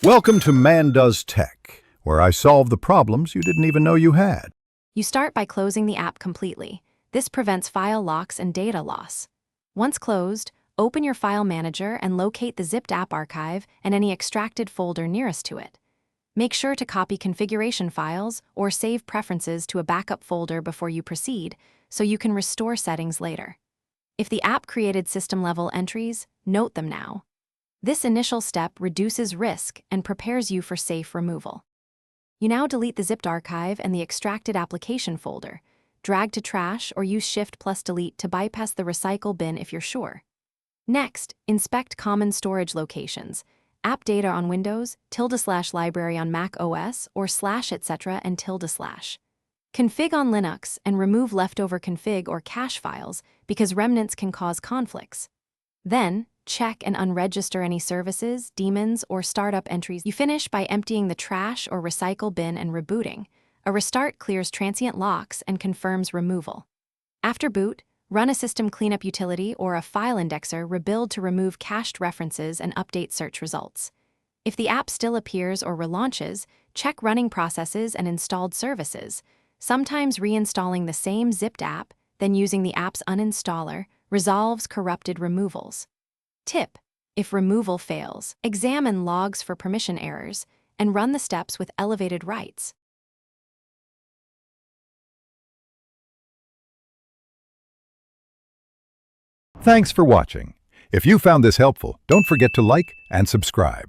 Welcome to Man Does Tech, where I solve the problems you didn't even know you had. You start by closing the app completely. This prevents file locks and data loss. Once closed, open your file manager and locate the zipped app archive and any extracted folder nearest to it. Make sure to copy configuration files or save preferences to a backup folder before you proceed, so you can restore settings later. If the app created system-level entries, note them now. This initial step reduces risk and prepares you for safe removal. You now delete the zipped archive and the extracted application folder. Drag to trash or use Shift+Delete to bypass the recycle bin if you're sure. Next, inspect common storage locations. App data on Windows, /library on Mac OS, or /etc. and /. Config on Linux and remove leftover config or cache files because remnants can cause conflicts. Then, check and unregister any services, daemons, or startup entries. You finish by emptying the trash or recycle bin and rebooting. A restart clears transient locks and confirms removal. After boot, run a system cleanup utility or a file indexer rebuild to remove cached references and update search results. If the app still appears or relaunches, check running processes and installed services. Sometimes reinstalling the same zipped app, then using the app's uninstaller, resolves corrupted removals. Tip: if removal fails, examine logs for permission errors and run the steps with elevated rights. Thanks for watching. If you found this helpful, don't forget to like and subscribe.